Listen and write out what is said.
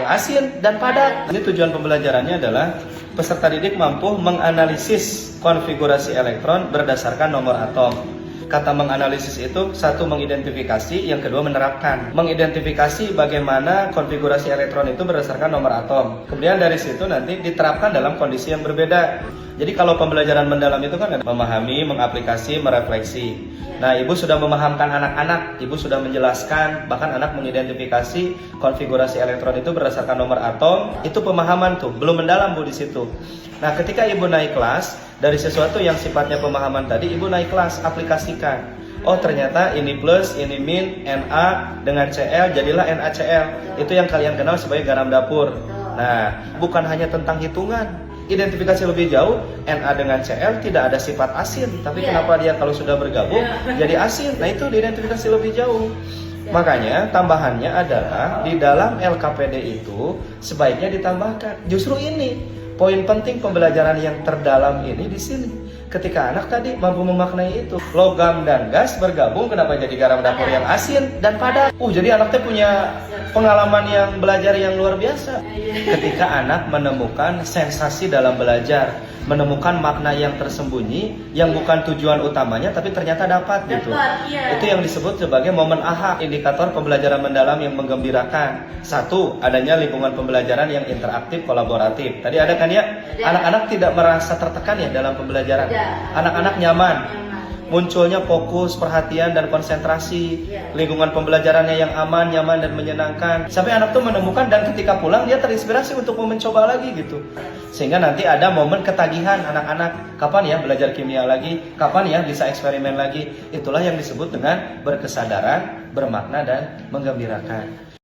yang asin dan padat. Ini tujuan pembelajarannya adalah peserta didik mampu menganalisis konfigurasi elektron berdasarkan nomor atom. Kata menganalisis itu, satu mengidentifikasi, yang kedua menerapkan. Mengidentifikasi bagaimana konfigurasi elektron itu berdasarkan nomor atom. Kemudian dari situ nanti diterapkan dalam kondisi yang berbeda. Jadi kalau pembelajaran mendalam itu kan ada memahami, mengaplikasi, merefleksi. Nah, ibu sudah memahamkan anak-anak, ibu sudah menjelaskan, bahkan anak mengidentifikasi konfigurasi elektron itu berdasarkan nomor atom. Itu pemahaman tuh, belum mendalam bu di situ. Nah, ketika ibu naik kelas dari sesuatu yang sifatnya pemahaman tadi, ibu naik kelas, aplikasikan. Oh, ternyata ini plus, ini min, Na dengan Cl jadilah NaCl. Itu yang kalian kenal sebagai garam dapur. Nah, bukan hanya tentang hitungan. Identifikasi lebih jauh, Na dengan Cl tidak ada sifat asin, tapi kenapa dia kalau sudah bergabung jadi asin? Nah, itu diidentifikasi lebih jauh. Makanya tambahannya adalah di dalam LKPD itu sebaiknya ditambahkan. Justru ini poin penting pembelajaran yang terdalam ini di sini. Ketika anak tadi mampu memaknai itu, logam dan gas bergabung, kenapa jadi garam dapur yang asin dan padat? Jadi anaknya punya pengalaman yang belajar yang luar biasa. Ketika anak menemukan sensasi dalam belajar, menemukan makna yang tersembunyi, yang bukan tujuan utamanya, tapi ternyata dapat gitu. Itu yang disebut sebagai momen aha, indikator pembelajaran mendalam yang menggembirakan. Satu, adanya lingkungan pembelajaran yang interaktif, kolaboratif. Tadi ada kan ya, anak-anak tidak merasa tertekan ya dalam pembelajaran. Anak-anak nyaman. Munculnya fokus, perhatian, dan konsentrasi. Lingkungan pembelajarannya yang aman, nyaman, dan menyenangkan. Sampai anak tuh menemukan dan ketika pulang dia terinspirasi untuk mau mencoba lagi gitu. Sehingga nanti ada momen ketagihan anak-anak. Kapan ya belajar kimia lagi? Kapan ya bisa eksperimen lagi? Itulah yang disebut dengan berkesadaran, bermakna, dan menggembirakan.